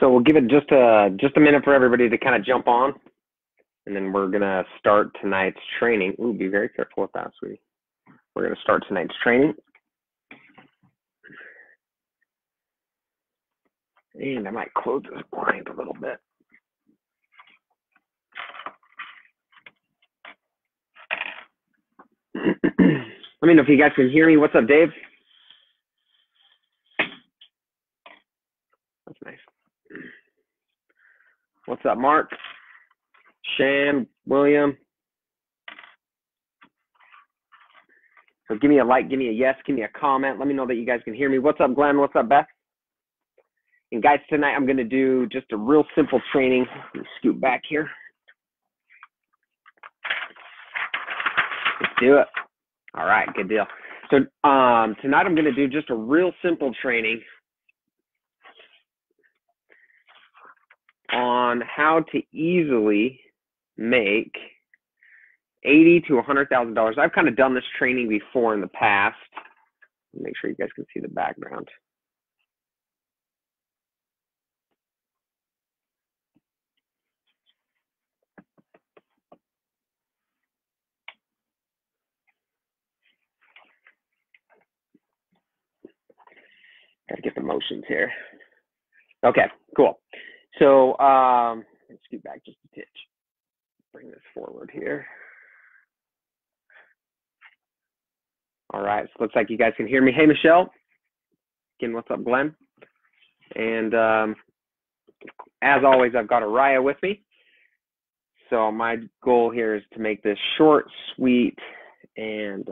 So we'll give it just a minute for everybody to kind of jump on, and then we're gonna start tonight's training. Ooh, be very careful with that, sweetie. We're gonna start tonight's training. And I might close this blind a little bit. Let me know if you guys can hear me. What's up, Dave? That's nice. What's up, Mark? Shan, William? So give me a like, give me a yes, give me a comment. Let me know that you guys can hear me. What's up, Glenn? What's up, Beth? And guys, tonight I'm going to do just a real simple training. Let me scoot back here. Let's do it. All right, good deal. So tonight I'm going to do just a real simple training on how to easily make $80,000 to $100,000. I've kind of done this training before in the past. Make sure you guys can see the background. Gotta get the motions here. Okay, cool. So let's scoot back just a titch. Bring this forward here. All right, so looks like you guys can hear me. Hey, Michelle. Again, what's up, Glenn? And as always, I've got Araya with me. So my goal here is to make this short, sweet, and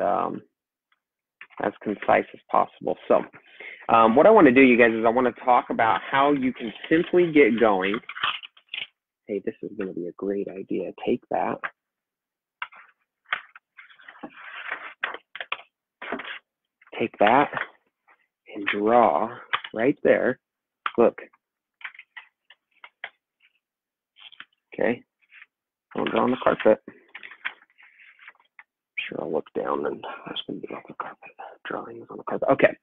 as concise as possible. So what I want to do, you guys, is I want to talk about how you can simply get going. Hey, this is going to be a great idea. Take that. Take that and draw right there. Look. Okay. Don't draw on the carpet. Sure, I'll look down and there's going to be off the carpet. Drawing is on the carpet. Okay.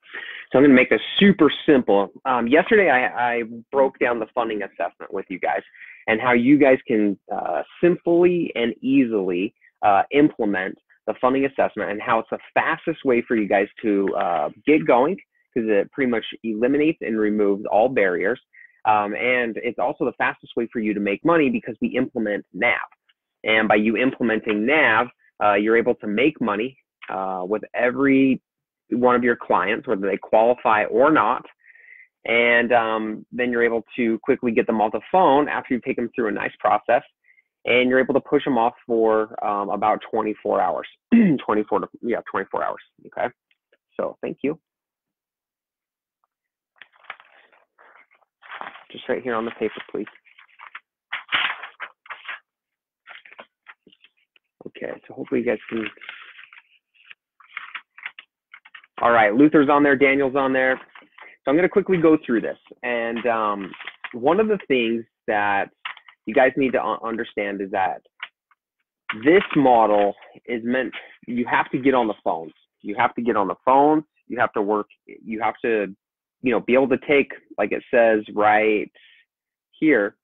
So I'm going to make this super simple. Yesterday, I broke down the funding assessment with you guys and how you guys can simply and easily implement the funding assessment, and how it's the fastest way for you guys to get going, because it pretty much eliminates and removes all barriers. And it's also the fastest way for you to make money because we implement NAV. And by you implementing NAV, you're able to make money with every one of your clients, whether they qualify or not. And then you're able to quickly get them off the phone after you take them through a nice process. And you're able to push them off for about 24 hours. 24 hours. Okay. So thank you. Just right here on the paper, please. Okay, so hopefully you guys can. All right, Luther's on there, Daniel's on there. So I'm going to quickly go through this. And one of the things that you guys need to understand is that this model is meant, you have to get on the phones. You have to get on the phones. You have to work. You have to, be able to take, like it says right here.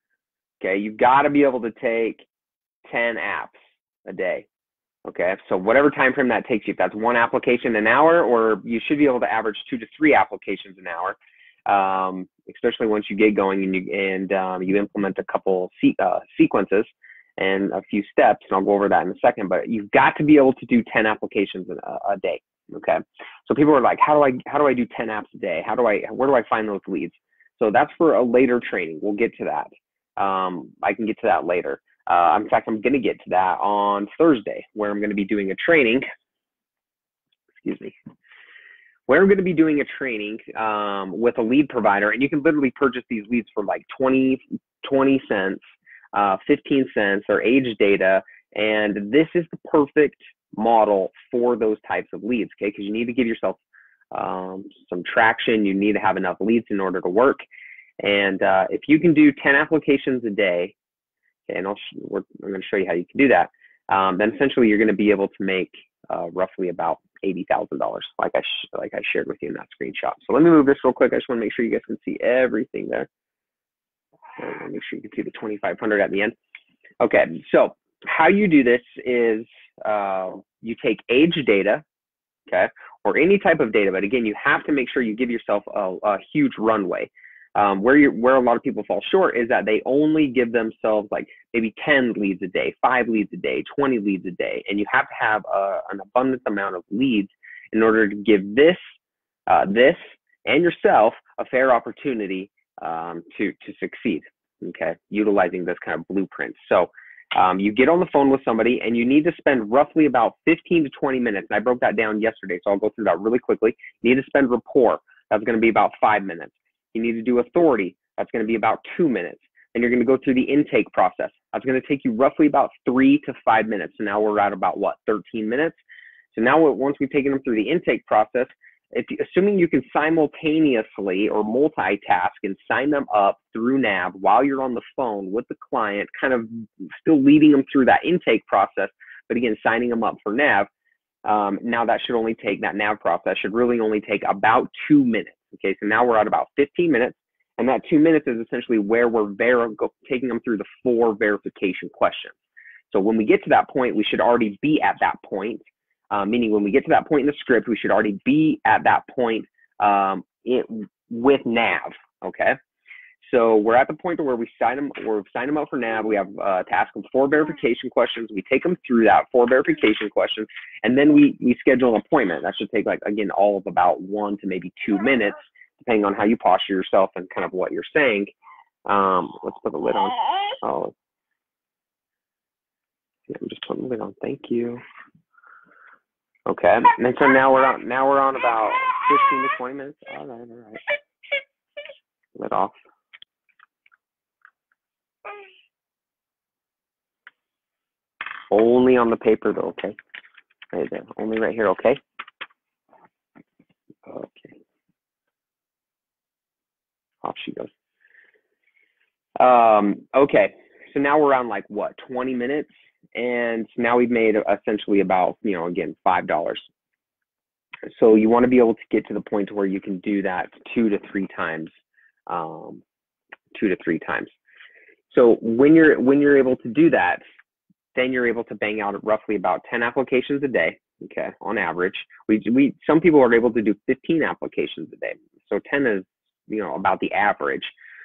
Okay, you've got to be able to take 10 apps a day. Okay, so whatever time frame that takes you, if that's one application an hour, or you should be able to average 2 to 3 applications an hour, especially once you get going and you implement a couple sequences and a few steps, and I'll go over that in a second. But you've got to be able to do 10 applications a day. Okay, so people are like, how do I do 10 apps a day? Where do I find those leads? So that's for a later training. We'll get to that. I can get to that later. In fact, I'm going to get to that on Thursday, where I'm going to be doing a training. Where I'm going to be doing a training with a lead provider, and you can literally purchase these leads for like 20 cents, 15 cents, or age data. And this is the perfect model for those types of leads, okay? Because you need to give yourself some traction. You need to have enough leads in order to work. And if you can do 10 applications a day, and I'm going to show you how you can do that, then essentially you're going to be able to make roughly about $80,000, like I shared with you in that screenshot. So let me move this real quick. I just want to make sure you guys can see everything there. Let me make sure you can see the 2,500 at the end. Okay, so how you do this is you take age data, okay, or any type of data, but again, you have to make sure you give yourself a huge runway. Where a lot of people fall short is that they only give themselves like maybe 10 leads a day, 5 leads a day, 20 leads a day, and you have to have an abundant amount of leads in order to give this and yourself a fair opportunity to succeed. Okay, utilizing this kind of blueprint. So you get on the phone with somebody and you need to spend roughly about 15 to 20 minutes. And I broke that down yesterday, so I'll go through that really quickly. You need to spend rapport. That's going to be about 5 minutes. You need to do authority. That's going to be about 2 minutes. And you're going to go through the intake process. That's going to take you roughly about 3 to 5 minutes. So now we're at about what, 13 minutes? So now once we've taken them through the intake process, assuming you can simultaneously or multitask and sign them up through NAV while you're on the phone with the client, kind of still leading them through that intake process, but again, signing them up for NAV, now that NAV process should really only take about 2 minutes. Okay, so now we're at about 15 minutes, and that 2 minutes is essentially where we're taking them through the 4 verification questions. So when we get to that point, we should already be at that point. Meaning when we get to that point in the script, we should already be at that point with NAV, okay? So we're at the point where we sign them up for NAV. We have to ask them 4 verification questions. We take them through that 4 verification questions, and then we schedule an appointment. That should take, like, again, all of about 1 to maybe 2 minutes, depending on how you posture yourself and kind of what you're saying. Let's put the lid on. Oh, yeah, I'm just putting the lid on. Thank you. Okay, and so now we're on about 15 to 20 minutes. All right. Lid off. Only on the paper though, okay? Right there. Only right here, okay? Okay. Off she goes. Okay, so now we're on like what, 20 minutes? And now we've made essentially about, again, $5. So you want to be able to get to the point where you can do that 2 to 3 times. 2 to 3 times. So when you're able to do that, then you're able to bang out roughly about 10 applications a day. Okay, on average, some people are able to do 15 applications a day. So 10 is about the average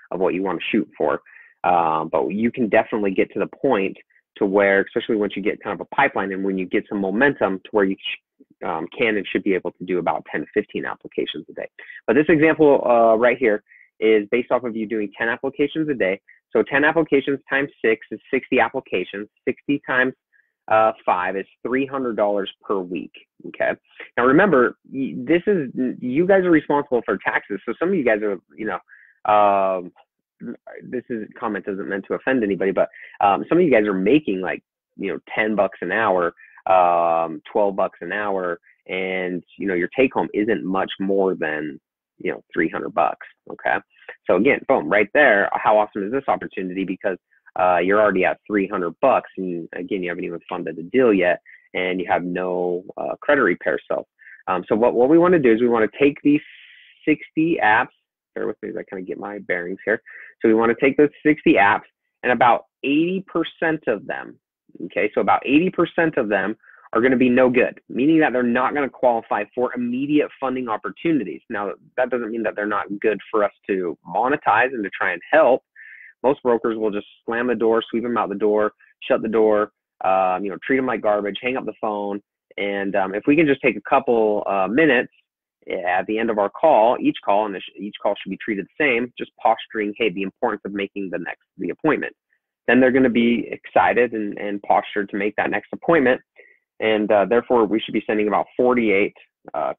of what you want to shoot for. But you can definitely get to the point to where, especially once you get kind of a pipeline and when you get some momentum, to where you can and should be able to do about 10 to 15 applications a day. But this example right here is based off of you doing 10 applications a day. So 10 applications times 6 is 60 applications. 60 times 5 is $300 per week. Okay. Now remember, you guys are responsible for taxes. So some of you guys are, comment isn't meant to offend anybody, but some of you guys are making like, $10 an hour, $12 an hour, and your take home isn't much more than $300. Okay, so again, boom, right there. How awesome is this opportunity? Because you're already at $300, and again, you haven't even funded the deal yet, and you have no credit repair self. So what we want to do is we want to take these 60 apps. Bear with me as I kind of get my bearings here. So we want to take those 60 apps, and about 80% of them, okay, so about 80% of them are going to be no good, meaning that they're not going to qualify for immediate funding opportunities. Now, that doesn't mean that they're not good for us to monetize and to try and help. Most brokers will just slam the door, sweep them out the door, shut the door, treat them like garbage, hang up the phone. And if we can just take a couple minutes at the end of our call, each call should be treated the same, just posturing, hey, the importance of making the appointment. Then they're going to be excited and postured to make that next appointment. And therefore, we should be sending about 48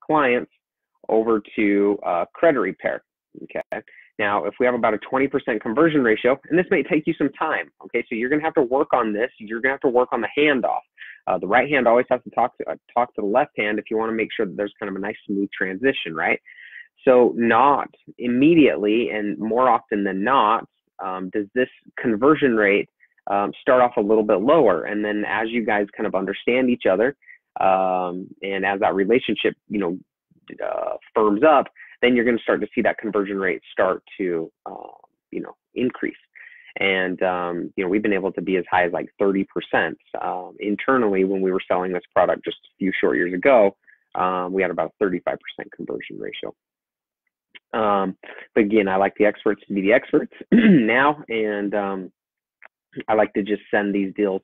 clients over to credit repair. Okay. Now, if we have about a 20% conversion ratio, and this may take you some time. Okay, so you're going to have to work on this. You're going to have to work on the handoff. The right hand always has to talk to the left hand if you want to make sure that there's kind of a nice smooth transition, right? So not immediately, and more often than not, does this conversion rate start off a little bit lower. And then as you guys kind of understand each other, and as that relationship, firms up, then you're going to start to see that conversion rate start to, increase. And, we've been able to be as high as like 30% internally. When we were selling this product just a few short years ago, we had about a 35% conversion ratio. But again, I like the experts to be the experts now, and I like to just send these deals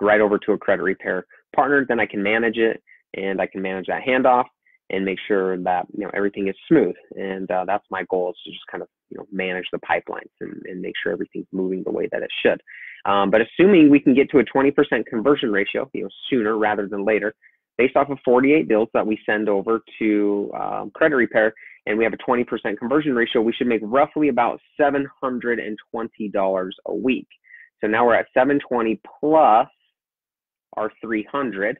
right over to a credit repair partner. Then I can manage it, and I can manage that handoff and make sure that everything is smooth. And that's my goal, is to just kind of manage the pipelines and make sure everything's moving the way that it should. But assuming we can get to a 20% conversion ratio, sooner rather than later, based off of 48 deals that we send over to credit repair, and we have a 20% conversion ratio, we should make roughly about $720 a week. So now we're at 720 plus our 300.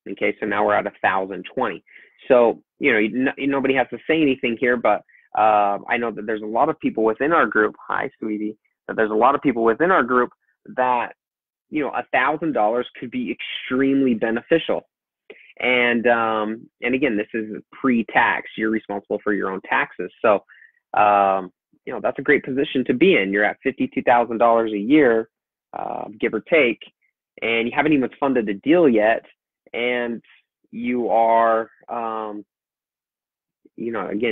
Okay, so now we're at 1,020. So nobody has to say anything here, but I know that there's a lot of people within our group. Hi, sweetie. That there's a lot of people within our group that $1,000 could be extremely beneficial. And again, this is pre-tax. You're responsible for your own taxes. So that's a great position to be in. You're at $52,000 a year, give or take, and you haven't even funded a deal yet. And you are, again,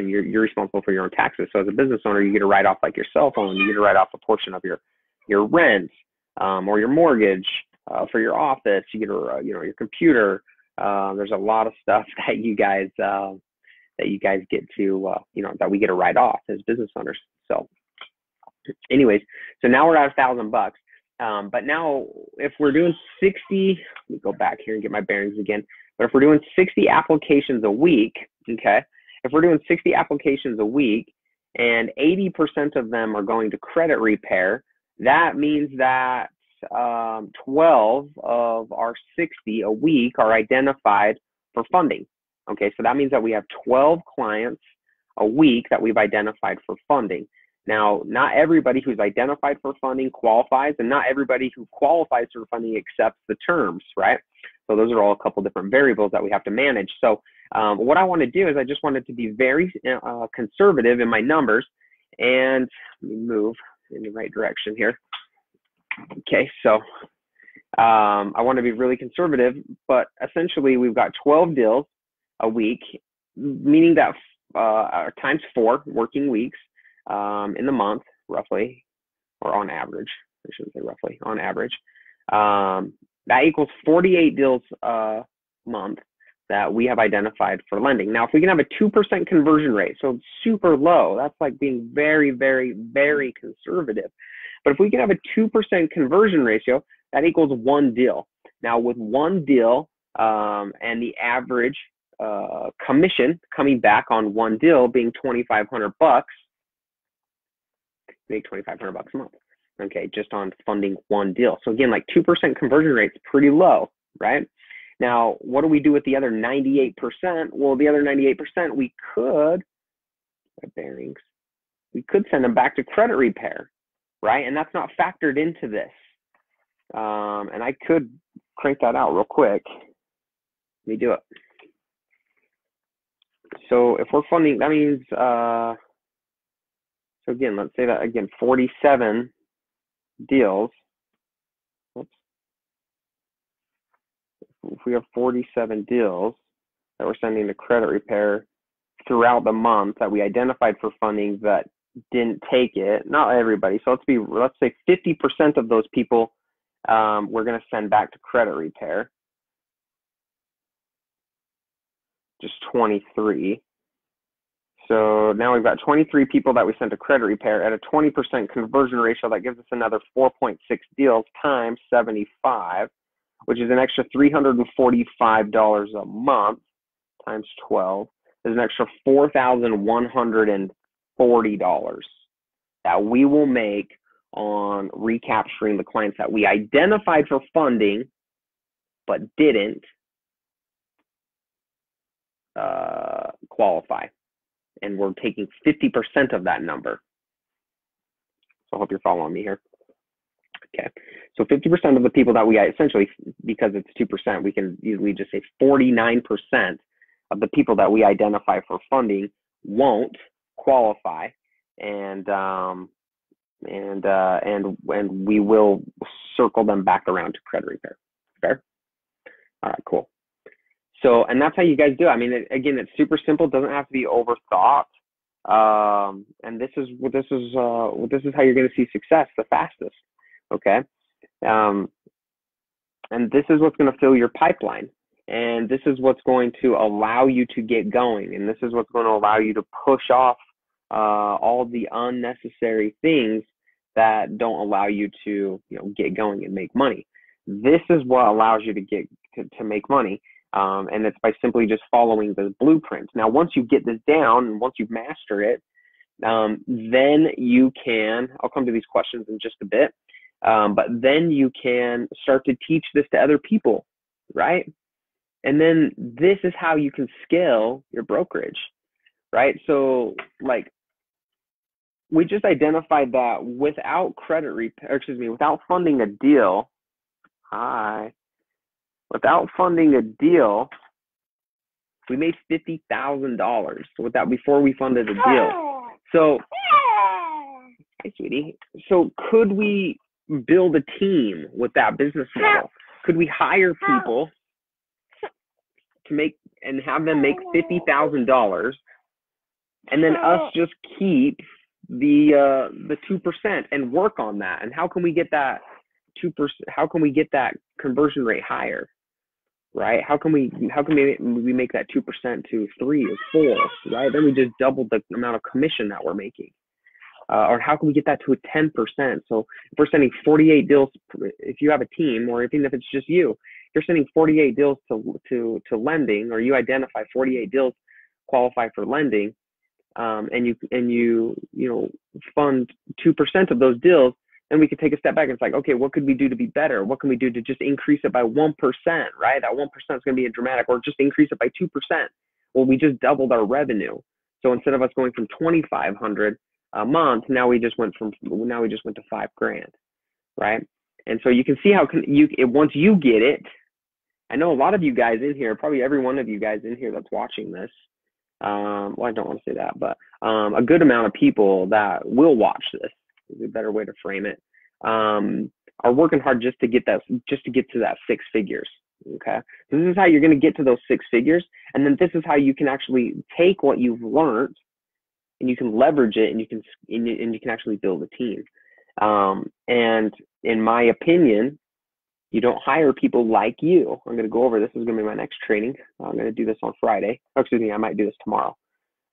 you're responsible for your own taxes. So as a business owner, you get to write off like your cell phone. You get to write off a portion of your rent or your mortgage for your office. You get to, your computer. There's a lot of stuff that you guys get to, that we get to write off as business owners. So anyways, so now we're at $1,000. But now if we're doing 60, let me go back here and get my bearings again. But if we're doing 60 applications a week, okay, if we're doing 60 applications a week and 80% of them are going to credit repair, that means that 12 of our 60 a week are identified for funding. Okay, so that means that we have 12 clients a week that we've identified for funding. Now, not everybody who's identified for funding qualifies, and not everybody who qualifies for funding accepts the terms, right? So those are all a couple different variables that we have to manage. So what I want to do is I just wanted to be very conservative in my numbers, and let me move in the right direction here. Okay, so I want to be really conservative, but essentially we've got 12 deals a week, meaning that times 4 working weeks in the month, roughly, or on average, I shouldn't say roughly, on average. That equals 48 deals a month that we have identified for lending. Now, if we can have a 2% conversion rate, so super low, that's like being very, very, very conservative. But if we can have a 2% conversion ratio, that equals 1 deal. Now, with 1 deal and the average commission coming back on 1 deal being $2,500, make $2,500 a month. Okay, just on funding 1 deal. So again, like 2% conversion rate is pretty low, right? Now, what do we do with the other 98%? Well, the other 98%, we could send them back to credit repair, right? And that's not factored into this. And I could crank that out real quick. Let me do it. So if we're funding, that means, so again, let's say that again, 47 deals. Oops. If we have 47 deals that we're sending to credit repair throughout the month that we identified for funding that didn't take it, not everybody. So let's say 50% of those people we're going to send back to credit repair. Just 23. So now we've got 23 people that we sent to credit repair at a 20% conversion ratio. That gives us another 4.6 deals times 75, which is an extra $345 a month times 12. There's an extra $4,140 that we will make on recapturing the clients that we identified for funding but didn't qualify. And we're taking 50% of that number. So I hope you're following me here. Okay, so 50% of the people that we essentially, because it's 2%, we can easily just say 49% of the people that we identify for funding won't qualify. And and we will circle them back around to credit repair. Fair? All right, cool. So, and that's how you guys do it. I mean, again, it's super simple. It doesn't have to be overthought. And this is how you're going to see success the fastest. Okay. And this is what's going to fill your pipeline. And this is what's going to allow you to get going. And this is what's going to allow you to push off all the unnecessary things that don't allow you to, get going and make money. This is what allows you to get to make money. And it's by simply just following the blueprint. Now, once you get this down and once you master it, then you can, I'll come to these questions in just a bit, but then you can start to teach this to other people, right? And then this is how you can scale your brokerage, right? So like we just identified that without without funding a deal, without funding a deal, we made $50,000 with that before we funded a deal. So, hi, sweetie. So could we build a team with that business model? Could we hire people to make and have them make $50,000, and then us just keep the 2% and work on that? And how can we get that 2%? How can we get that conversion rate higher? Right? How can we make that 2% to 3 or 4? Right? Then we just doubled the amount of commission that we're making. Or how can we get that to a 10%? So if we're sending 48 deals, if you have a team, or even if it's just you, you're sending 48 deals to lending, or you identify 48 deals qualify for lending, and you fund 2% of those deals, then we could take a step back and it's like, okay, what could we do to be better? What can we do to just increase it by 1%, right? That 1% is going to be a dramatic, or just increase it by 2%. Well, we just doubled our revenue. So instead of us going from $2,500 a month, now we just went to $5,000, right? And so you can see how once you get it, I know a lot of you guys in here, probably every one of you guys in here that's watching this, well, I don't want to say that, but a good amount of people that will watch this, is a better way to frame it, are working hard just to get to that 6 figures. Okay, this is how you're going to get to those 6 figures, and then this is how you can actually take what you've learned and you can leverage it, and you can actually build a team. And in my opinion, you don't hire people like you. I'm going to go over this. This is going to be my next training. I'm going to do this on Friday. Oh, excuse me, I might do this tomorrow,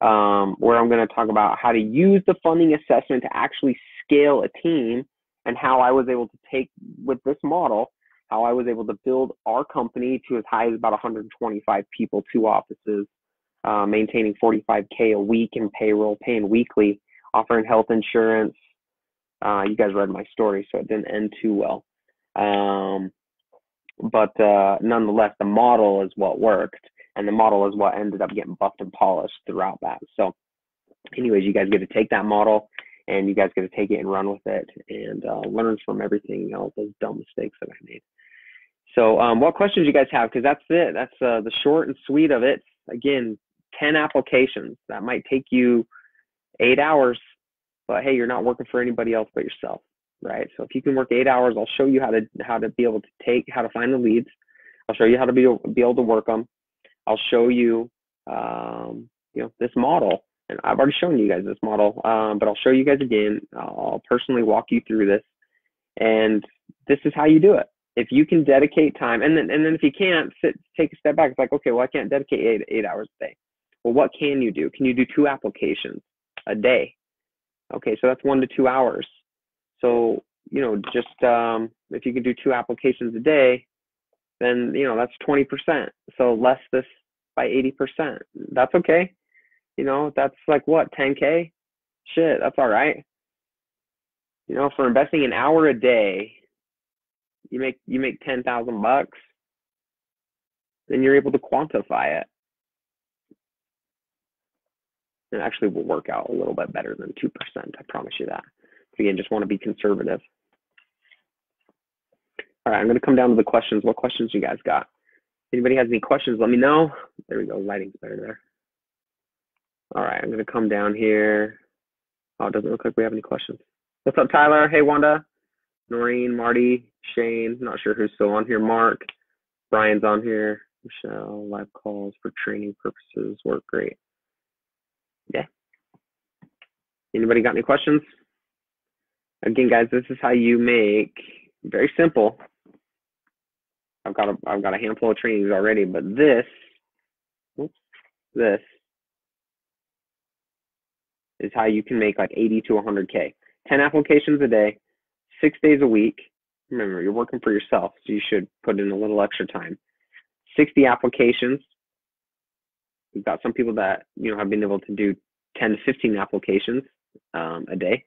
where I'm going to talk about how to use the funding assessment to actually scale a team, and how I was able to take with this model, how I was able to build our company to as high as about 125 people, 2 offices, maintaining 45K a week in payroll, paying weekly, offering health insurance. You guys read my story, so it didn't end too well. But nonetheless, the model is what worked, and the model is what ended up getting buffed and polished throughout that. So anyways, you guys get to take that model, and you guys get to take it and run with it, and learn from everything, all those dumb mistakes that I made. So what questions you guys have? Because that's it. That's the short and sweet of it. Again, 10 applications. That might take you 8 hours, but hey, you're not working for anybody else but yourself, right? So if you can work 8 hours, I'll show you how to be able to how to find the leads. I'll show you how to be able to work them. I'll show you, this model. And I've already shown you guys this model, but I'll show you guys again. I'll personally walk you through this, and this is how you do it. If you can dedicate time, and then if you can't, take a step back. It's like, okay, well, I can't dedicate 8 hours a day. Well, what can you do? Can you do 2 applications a day? Okay, so that's 1 to 2 hours. So, just if you can do 2 applications a day, then, that's 20%. So less this by 80%. That's okay. That's like what, 10K? Shit, that's all right. For investing an hour a day, you make $10,000, then you're able to quantify it. It actually will work out a little bit better than 2%. I promise you that. Again, just want to be conservative. All right, I'm going to come down to the questions. What questions you guys got? Anybody has any questions, let me know. There we go. Lighting's better there. All right, I'm going to come down here. Oh, it doesn't look like we have any questions. What's up, Tyler? Hey, Wanda, Noreen, Marty, Shane. Not sure who's still on here. Mark, Brian's on here. Michelle, live calls for training purposes work great. Yeah. Anybody got any questions? Again, guys, this is how you make, very simple. I've got a handful of trainings already, but this is how you can make like 80 to 100K. 10 applications a day, 6 days a week. Remember, you're working for yourself, so you should put in a little extra time. 60 applications. We've got some people that have been able to do 10 to 15 applications a day.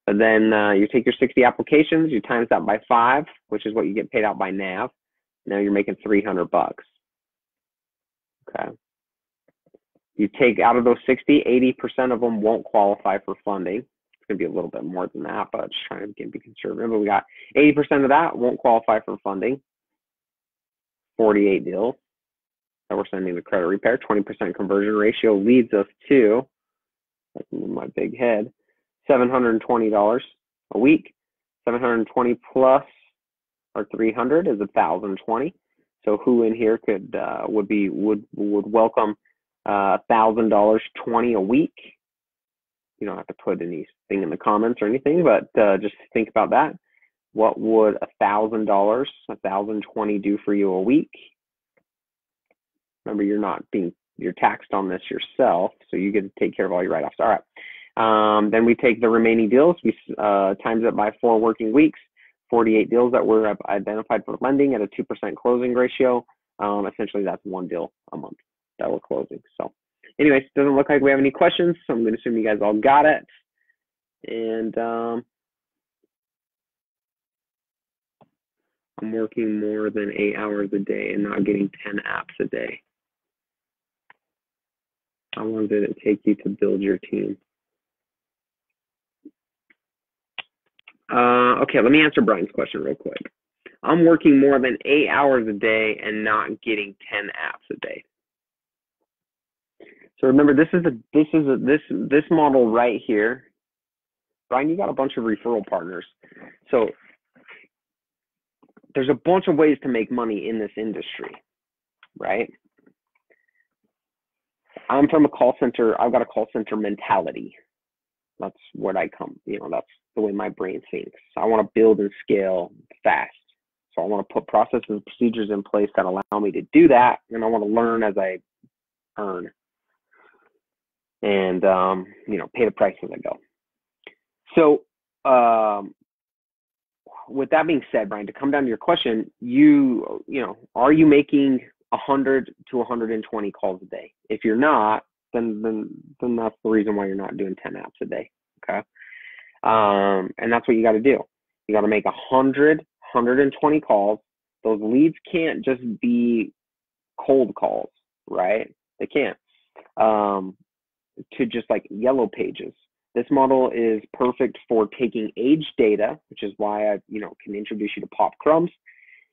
But then you take your 60 applications, you times that by 5, which is what you get paid out by NAV. Now you're making $300. Okay. You take out of those 60, 80% of them won't qualify for funding. It's going to be a little bit more than that, but just trying to be conservative. But we got 80% of that won't qualify for funding. 48 deals that we're sending to credit repair. 20% conversion ratio leads us to, that's my big head, $720 a week. 720 plus or 300 is 1,020. So who in here would welcome $1,000 20 a week? You don't have to put anything in the comments or anything, but just think about that. What would $1,000, 1,020 do for you a week? Remember, you're taxed on this yourself, so you get to take care of all your write-offs. All right. Then we take the remaining deals, we times it by 4 working weeks. 48 deals that were identified for lending at a 2% closing ratio. Essentially, that's 1 deal a month that we're closing. So anyways, it doesn't look like we have any questions, so I'm going to assume you guys all got it. And I'm working more than 8 hours a day and not getting 10 apps a day. How long did it take you to build your team? Okay, let me answer Brian's question real quick. I'm working more than 8 hours a day and not getting 10 apps a day. So remember, this model right here. Brian, you got a bunch of referral partners. So there's a bunch of ways to make money in this industry, right? I'm from a call center. I've got a call center mentality. That's what I come, that's the way my brain thinks. I want to build and scale fast. So I want to put processes and procedures in place that allow me to do that. And I want to learn as I earn and, pay the price as I go. So with that being said, Brian, to come down to your question, are you making 100 to 120 calls a day? If you're not, then that's the reason why you're not doing 10 apps a day. Okay. And that's what you got to do. You got to make 100, 120 calls. Those leads can't just be cold calls, right? They can't. To just like yellow pages. This model is perfect for taking age data, which is why I, can introduce you to Pop Crumbs.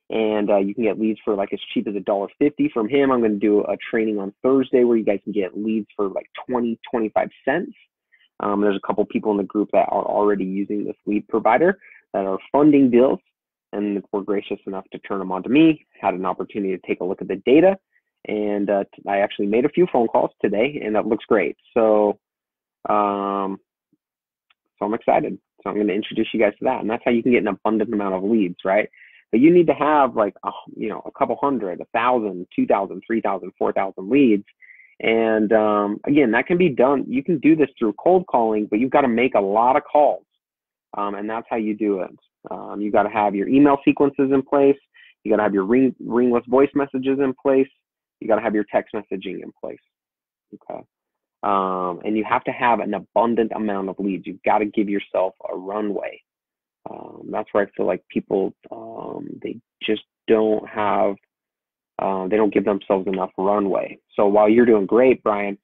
And you can get leads for like as cheap as $1.50 from him. I'm going to do a training on Thursday where you guys can get leads for like 20, 25 cents. There's a couple people in the group that are already using this lead provider that are funding deals and were gracious enough to turn them on to me. Had an opportunity to take a look at the data, and I actually made a few phone calls today, and that looks great. So, I'm excited. So I'm going to introduce you guys to that, and that's how you can get an abundant amount of leads, right? But you need to have like a couple hundred, 1,000, 2,000, 3,000, 4,000 leads. And again, that can be done. You can do this through cold calling, but you've got to make a lot of calls. And that's how you do it. You got to have your email sequences in place. You got to have your ringless voice messages in place. You got to have your text messaging in place. Okay. And you have to have an abundant amount of leads. You've got to give yourself a runway. That's where I feel like people, they just don't have, they don't give themselves enough runway. So while you're doing great, Brian,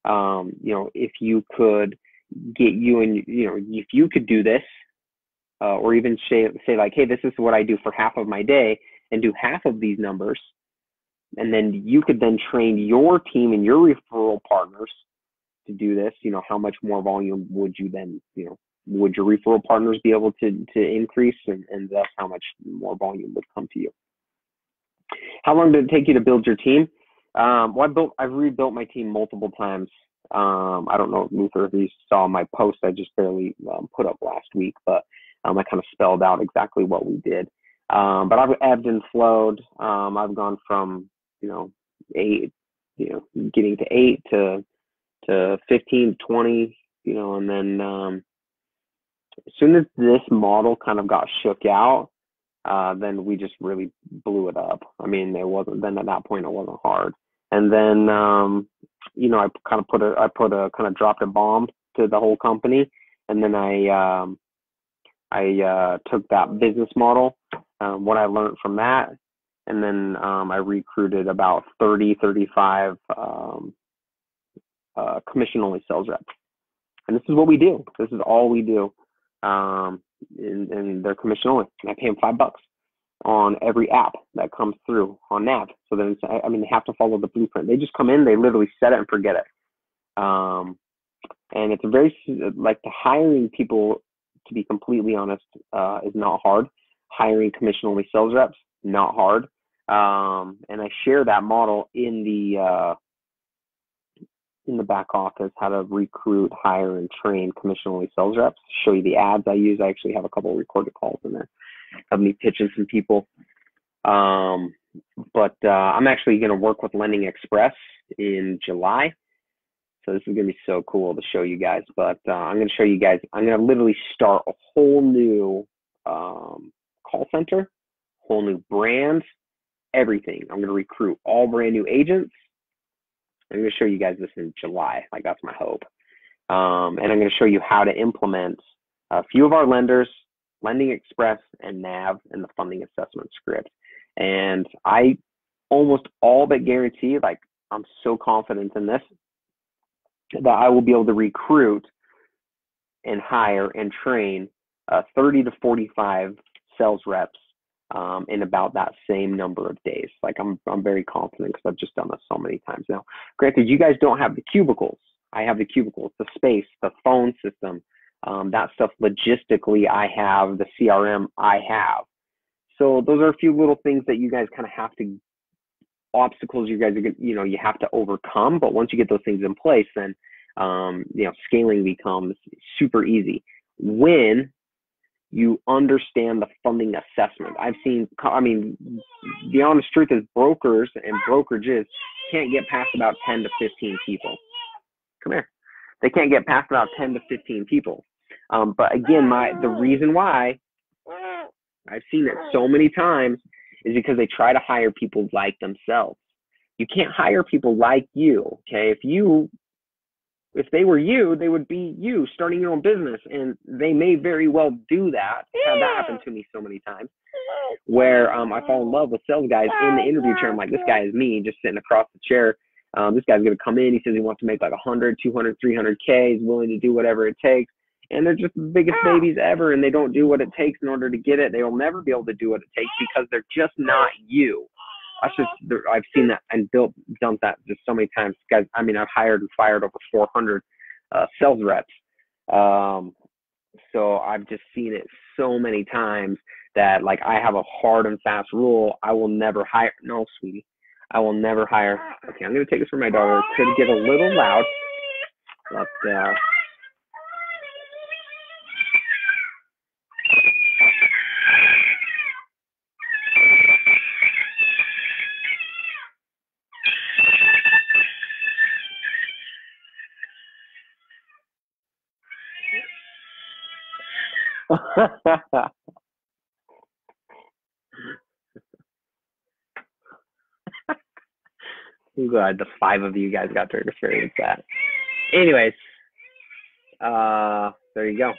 if you could get you and, if you could do this, or even say like, hey, this is what I do for half of my day and do half of these numbers. And then you could then train your team and your referral partners to do this, how much more volume would you then, would your referral partners be able to increase, and thus how much more volume would come to you. How long did it take you to build your team? Well, I've rebuilt my team multiple times. I don't know, Luther, if you saw my post I just barely put up last week, but I kind of spelled out exactly what we did. But I've ebbed and flowed. I've gone from, 8, getting to 8 to 15, 20, and then as soon as this model kind of got shook out, then we just really blew it up. I mean, then at that point it wasn't hard. And then, I kind of dropped a bomb to the whole company. And then I took that business model, what I learned from that. And then I recruited about 35 commission only sales reps. And this is what we do. This is all we do. And they're commission only. And I pay them $5 on every app that comes through on Nav. So then they have to follow the blueprint. They just come in, they literally set it and forget it. And it's the hiring people, to be completely honest, is not hard. Hiring commission only sales reps, not hard. And I share that model in the back office, how to recruit, hire, and train commission only sales reps. Show you the ads I use. I actually have a couple of recorded calls in there of me pitching some people. But I'm actually going to work with Lending Express in July. So this is going to be so cool to show you guys. But I'm going to show you guys, I'm going to literally start a whole new call center, whole new brand, everything. I'm going to recruit all brand new agents. I'm going to show you guys this in July. That's my hope. And I'm going to show you how to implement a few of our lenders, Lending Express and Nav, and the funding assessment script. And I almost all but guarantee, I'm so confident in this, that I will be able to recruit and hire and train 30 to 45 sales reps in about that same number of days. I'm very confident because I've just done this so many times now. Granted, you guys don't have the cubicles. I have the cubicles, the space, the phone system, that stuff logistically I have, the CRM I have. So those are a few little things that you guys kind of have to, obstacles you guys are, you have to overcome. But once you get those things in place, then, scaling becomes super easy when you understand the funding assessment. The honest truth is brokers and brokerages can't get past about 10 to 15 people. Come here. They can't get past about 10 to 15 people. But again, the reason why I've seen it so many times is because they try to hire people like themselves. You can't hire people like you, okay? If they were you, they would be you starting your own business, and they may very well do that. I've had that happen to me so many times, where I fall in love with sales guys in the interview chair. I'm like, this guy is me, just sitting across the chair. This guy's going to come in. He says he wants to make 100, 200, 300K. He's willing to do whatever it takes. And they're just the biggest babies ever, and they don't do what it takes in order to get it. They will never be able to do what it takes because they're just not you. I've seen that and done that just so many times, guys. I've hired and fired over 400 sales reps. So I've just seen it so many times that I have a hard and fast rule. I will never hire. No, sweetie, I will never hire. Okay, I'm going to take this for my daughter. It could get a little loud, but I'm glad the 5 of you guys got to experience that. Anyways, there you go.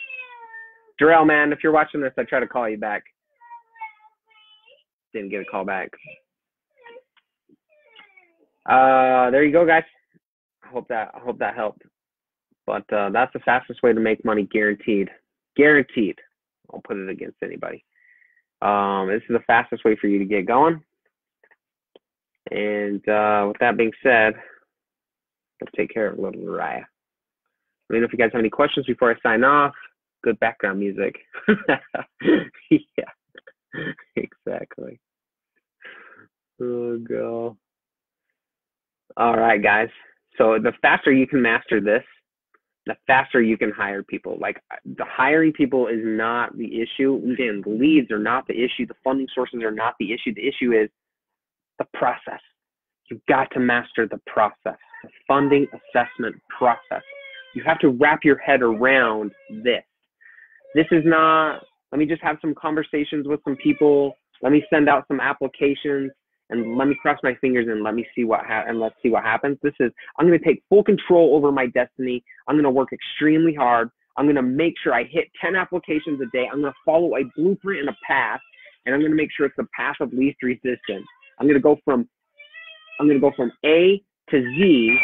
Jarrell, man, if you're watching this, I try to call you back. Didn't get a call back. There you go, guys. I hope that helped. But that's the fastest way to make money, guaranteed. Guaranteed. I'll put it against anybody. This is the fastest way for you to get going. And with that being said, let's take care of little Raya. Let me know if you guys have any questions before I sign off. Good background music. Yeah, exactly. Oh, God. All right, guys. So the faster you can master this, the faster you can hire people. Like, the hiring people is not the issue. Again, the leads are not the issue. The funding sources are not the issue. The issue is the process. You've got to master the process, the funding assessment process. You have to wrap your head around this. This is not, let me just have some conversations with some people. Let me send out some applications and let me cross my fingers and let me see what let's see what happens. This is, I'm going to take full control over my destiny. I'm going to work extremely hard. I'm going to make sure I hit 10 applications a day. I'm going to follow a blueprint and a path, and I'm going to make sure it's the path of least resistance. I'm going to go from A to Z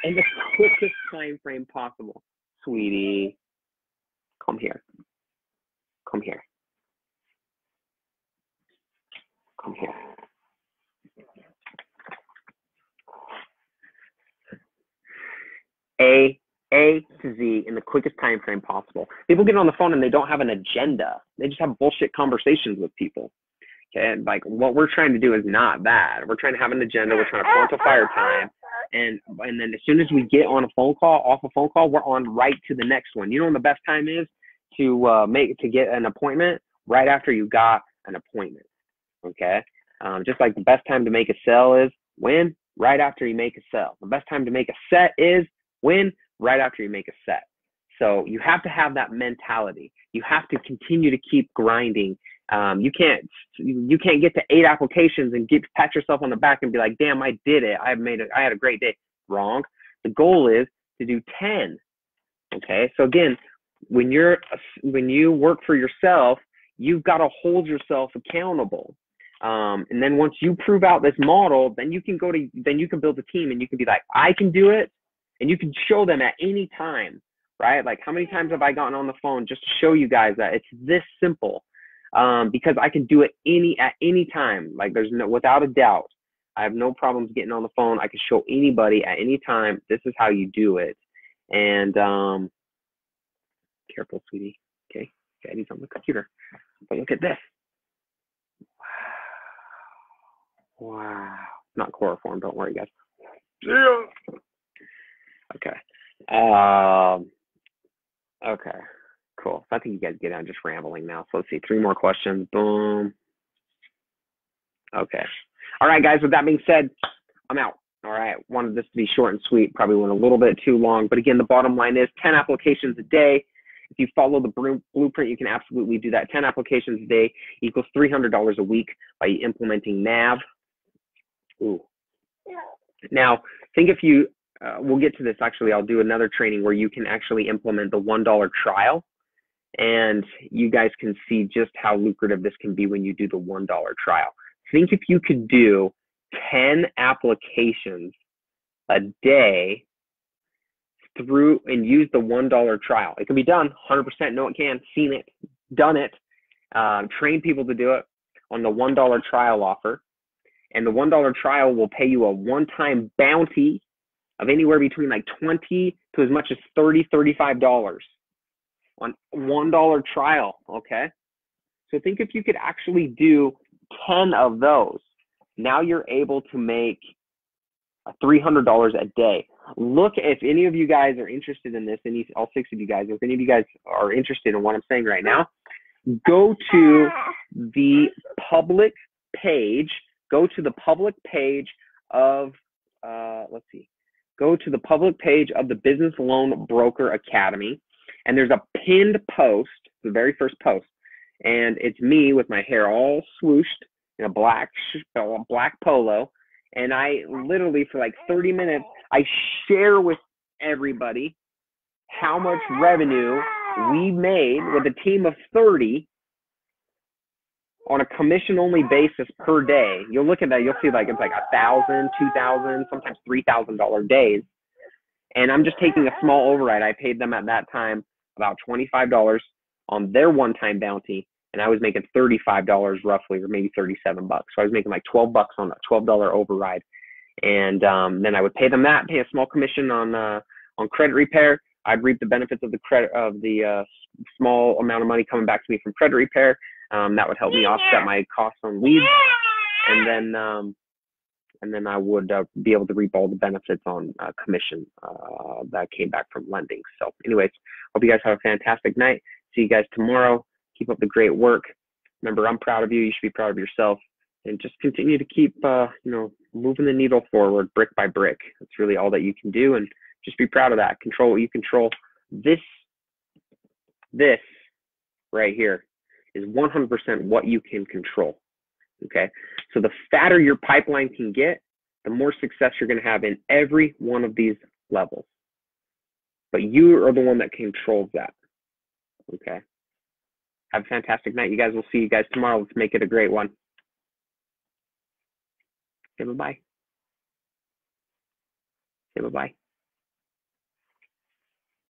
in the quickest time frame possible. Sweetie, come here. Come here. Come here. A to Z in the quickest time frame possible. People get on the phone and they don't have an agenda. They just have bullshit conversations with people. Okay, and like what we're trying to do is not that. We're trying to have an agenda. We're trying to quantify our time, and then as soon as we get on a phone call, off a phone call, we're on right to the next one. You know when the best time is to get an appointment? Right after you got an appointment. Okay, just like the best time to make a sell is when? Right after you make a sell. The best time to make a set is when? Right after you make a set. So you have to have that mentality. You have to continue to keep grinding. You can't get to 8 applications and pat yourself on the back and be like, damn, I did it. I had a great day. Wrong. The goal is to do 10. Okay. So again, when you work for yourself, you've got to hold yourself accountable. And then once you prove out this model, then you can build a team and you can be like, I can do it. And you can show them at any time, right? Like, how many times have I gotten on the phone just to show you guys that it's this simple? Because I can do it at any time. Like, without a doubt, I have no problems getting on the phone. I can show anybody at any time, this is how you do it. And careful, sweetie. Okay, Daddy's on the computer. But look at this. Wow. Not chloroform, don't worry, guys. Yeah. Okay. Okay. Cool. So I think you guys get it. I'm just rambling now. So let's see. 3 more questions. Boom. Okay. All right, guys. With that being said, I'm out. All right. Wanted this to be short and sweet. Probably went a little bit too long. But again, the bottom line is 10 applications a day. If you follow the blueprint, you can absolutely do that. 10 applications a day equals $300 a week by implementing NAV. Ooh. Now, think if you, we'll get to this actually. I'll do another training where you can actually implement the $1 trial, and you guys can see just how lucrative this can be when you do the $1 trial. Think if you could do 10 applications a day through and use the $1 trial. It can be done, 100%. No, it can. Seen it, done it. Train people to do it on the $1 trial offer. And the $1 trial will pay you a one-time bounty of anywhere between like $20 to as much as $30, $35 on $1 trial, okay? So think if you could actually do 10 of those, now you're able to make $300 a day. Look, if any of you guys are interested in this, all 6 of you guys, if any of you guys are interested in what I'm saying right now, go to the public page. Go to the public page of, go to the public page of the Business Loan Broker Academy. And there's a pinned post, the very first post. And it's me with my hair all swooshed in a black polo. And I literally, for like 30 minutes, I share with everybody how much revenue we made with a team of 30 on a commission-only basis per day. You'll look at that, you'll see like it's like $1,000, $2,000, sometimes $3,000 days. And I'm just taking a small override. I paid them at that time about $25 on their one-time bounty, and I was making $35 roughly, or maybe 37 bucks. So I was making like 12 bucks on a $12 override. And then I would pay them that, pay a small commission on credit repair. I'd reap the benefits of the credit of the small amount of money coming back to me from credit repair. That would help me offset my costs on leads, and then I would be able to reap all the benefits on commission that came back from lending. So anyways, hope you guys have a fantastic night. See you guys tomorrow. Keep up the great work. Remember, I'm proud of you. You should be proud of yourself. And just continue to keep, moving the needle forward brick by brick. That's really all that you can do. And just be proud of that. Control what you control. This right here is 100% what you can control. Okay. So the fatter your pipeline can get, the more success you're going to have in every one of these levels. But you are the one that controls that. Okay. Have a fantastic night. You guys, will see you guys tomorrow. Let's make it a great one. Say bye-bye. Say bye-bye.